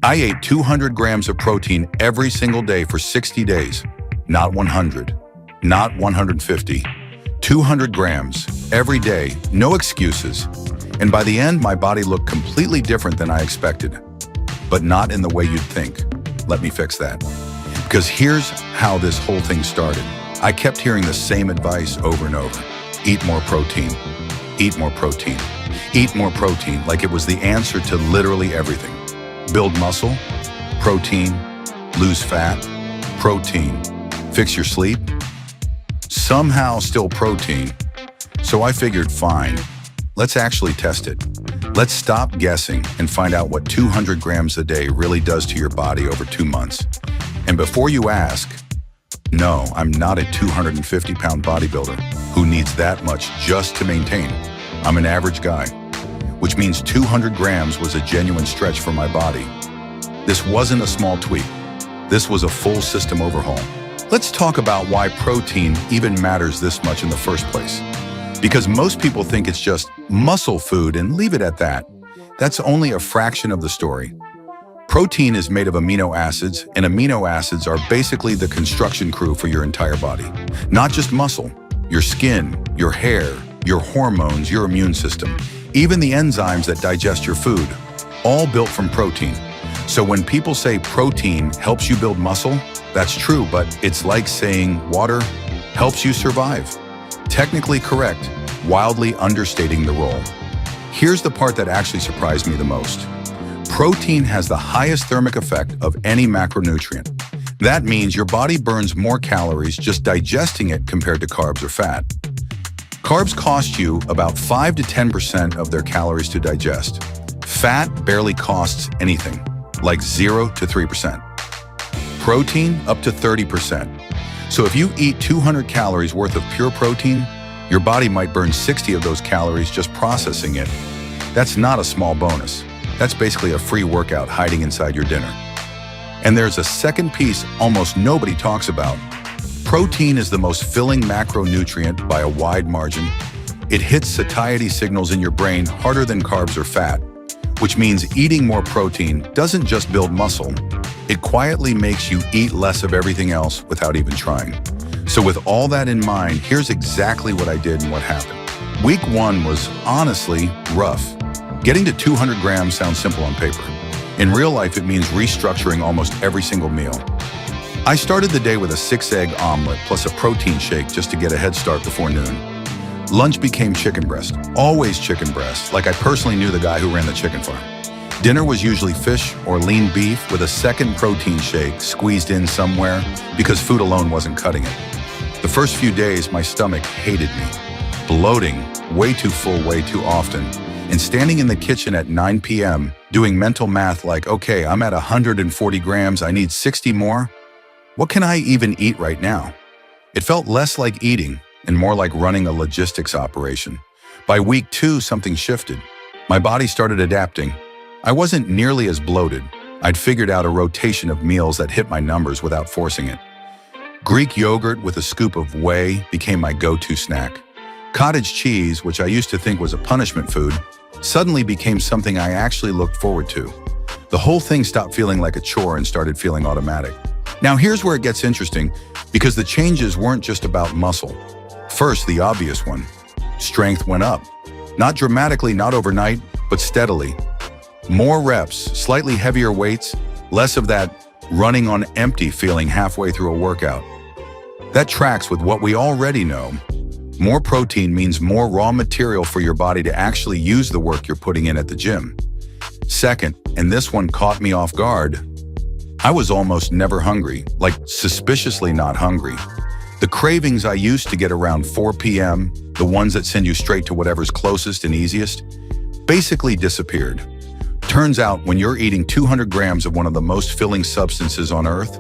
I ate 200 grams of protein every single day for 60 days. Not 100, not 150. 200 grams every day, no excuses. And by the end, my body looked completely different than I expected. But not in the way you'd think. Let me fix that. Because here's how this whole thing started. I kept hearing the same advice over and over. Eat more protein, eat more protein, eat more protein, like it was the answer to literally everything. Build muscle, protein, lose fat, protein, fix your sleep, somehow still protein. So I figured, fine, let's actually test it. Let's stop guessing and find out what 200 grams a day really does to your body over 2 months. And before you ask, no, I'm not a 250-pound bodybuilder who needs that much just to maintain. I'm an average guy, which means 200 grams was a genuine stretch for my body. This wasn't a small tweak. This was a full system overhaul. Let's talk about why protein even matters this much in the first place. Because most people think it's just muscle food and leave it at that. That's only a fraction of the story. Protein is made of amino acids, and amino acids are basically the construction crew for your entire body. Not just muscle, your skin, your hair, your hormones, your immune system, even the enzymes that digest your food, all built from protein. So when people say protein helps you build muscle, that's true, but it's like saying water helps you survive. Technically correct, wildly understating the role. Here's the part that actually surprised me the most. Protein has the highest thermic effect of any macronutrient. That means your body burns more calories just digesting it compared to carbs or fat. Carbs cost you about 5 to 10% of their calories to digest. Fat barely costs anything, like 0 to 3%. Protein, up to 30%. So if you eat 200 calories worth of pure protein, your body might burn 60 of those calories just processing it. That's not a small bonus. That's basically a free workout hiding inside your dinner. And there's a second piece almost nobody talks about. Protein is the most filling macronutrient by a wide margin. It hits satiety signals in your brain harder than carbs or fat, which means eating more protein doesn't just build muscle. It quietly makes you eat less of everything else without even trying. So with all that in mind, here's exactly what I did and what happened. Week 1 was honestly rough. Getting to 200 grams sounds simple on paper. In real life, it means restructuring almost every single meal. I started the day with a 6-egg omelet plus a protein shake just to get a head start before noon. Lunch became chicken breast, always chicken breast, like I personally knew the guy who ran the chicken farm. Dinner was usually fish or lean beef with a second protein shake squeezed in somewhere because food alone wasn't cutting it. The first few days, my stomach hated me. Bloating, way too full, way too often. And standing in the kitchen at 9 p.m., doing mental math like, okay, I'm at 140 grams, I need 60 more. What can I even eat right now? It felt less like eating and more like running a logistics operation. By week 2, something shifted. My body started adapting. I wasn't nearly as bloated. I'd figured out a rotation of meals that hit my numbers without forcing it. Greek yogurt with a scoop of whey became my go-to snack. Cottage cheese, which I used to think was a punishment food, suddenly became something I actually looked forward to. The whole thing stopped feeling like a chore and started feeling automatic. Now here's where it gets interesting, because the changes weren't just about muscle. First, the obvious one. Strength went up. Not dramatically, not overnight, but steadily. More reps, slightly heavier weights, less of that running on empty feeling halfway through a workout. That tracks with what we already know. More protein means more raw material for your body to actually use the work you're putting in at the gym. Second, and this one caught me off guard, I was almost never hungry, like suspiciously not hungry. The cravings I used to get around 4 p.m., the ones that send you straight to whatever's closest and easiest, basically disappeared. Turns out when you're eating 200 grams of one of the most filling substances on Earth,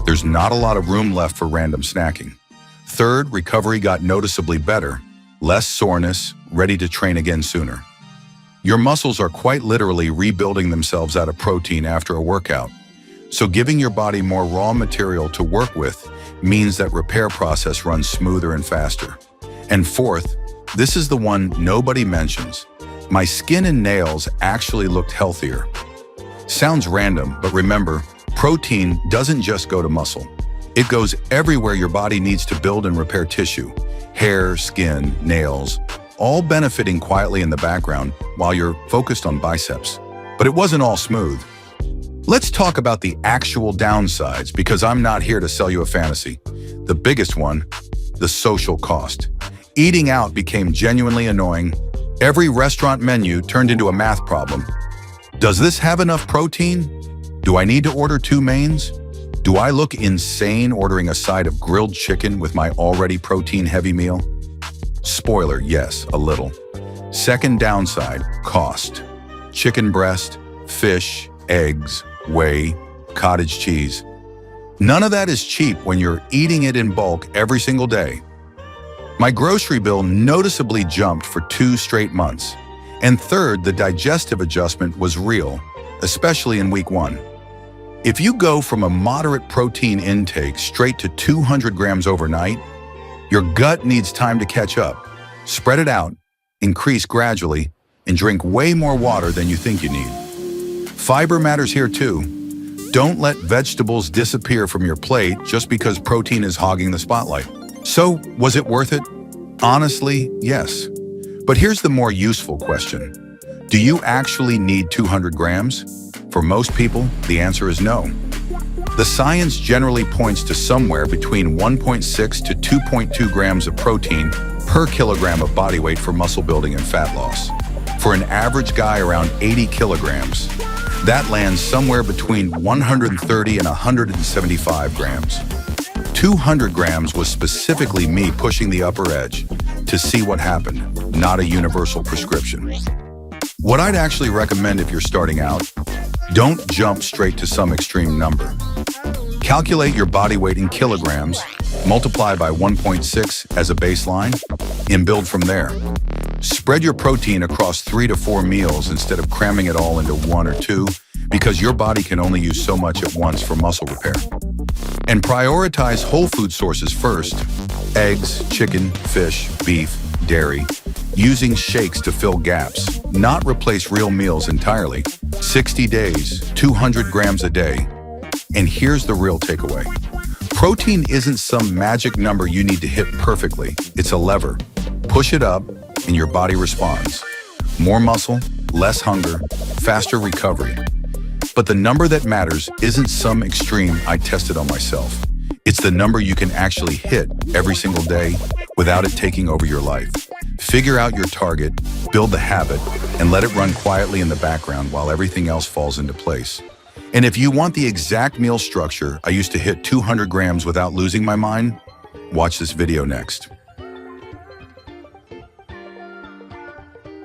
there's not a lot of room left for random snacking. Third, recovery got noticeably better, less soreness, ready to train again sooner. Your muscles are quite literally rebuilding themselves out of protein after a workout. So giving your body more raw material to work with means that repair process runs smoother and faster. And fourth, this is the one nobody mentions. My skin and nails actually looked healthier. Sounds random, but remember, protein doesn't just go to muscle. It goes everywhere your body needs to build and repair tissue. Hair, skin, nails, all benefiting quietly in the background while you're focused on biceps. But it wasn't all smooth. Let's talk about the actual downsides, because I'm not here to sell you a fantasy. The biggest one, the social cost. Eating out became genuinely annoying. Every restaurant menu turned into a math problem. Does this have enough protein? Do I need to order 2 mains? Do I look insane ordering a side of grilled chicken with my already protein-heavy meal? Spoiler, yes, a little. Second downside, cost. Chicken breast, fish, eggs, whey, cottage cheese. None of that is cheap when you're eating it in bulk every single day. My grocery bill noticeably jumped for 2 straight months. And third, the digestive adjustment was real, especially in week 1. If you go from a moderate protein intake straight to 200 grams overnight, your gut needs time to catch up. Spread it out, increase gradually, and drink way more water than you think you need. Fiber matters here too. Don't let vegetables disappear from your plate just because protein is hogging the spotlight. So, was it worth it? Honestly, yes. But here's the more useful question. Do you actually need 200 grams? For most people, the answer is no. The science generally points to somewhere between 1.6 to 2.2 grams of protein per kilogram of body weight for muscle building and fat loss. For an average guy around 80 kilograms, that lands somewhere between 130 and 175 grams. 200 grams was specifically me pushing the upper edge to see what happened, not a universal prescription. What I'd actually recommend if you're starting out, don't jump straight to some extreme number. Calculate your body weight in kilograms, multiply by 1.6 as a baseline, and build from there. Spread your protein across 3 to 4 meals instead of cramming it all into 1 or 2, because your body can only use so much at once for muscle repair. And prioritize whole food sources first: eggs, chicken, fish, beef, dairy, using shakes to fill gaps, not replace real meals entirely. 60 days, 200 grams a day. And here's the real takeaway. Protein isn't some magic number you need to hit perfectly. It's a lever. Push it up, and your body responds. More muscle, less hunger, faster recovery. But the number that matters isn't some extreme I tested on myself. It's the number you can actually hit every single day without it taking over your life. Figure out your target, build the habit, and let it run quietly in the background while everything else falls into place. And if you want the exact meal structure I used to hit 200 grams without losing my mind, watch this video next.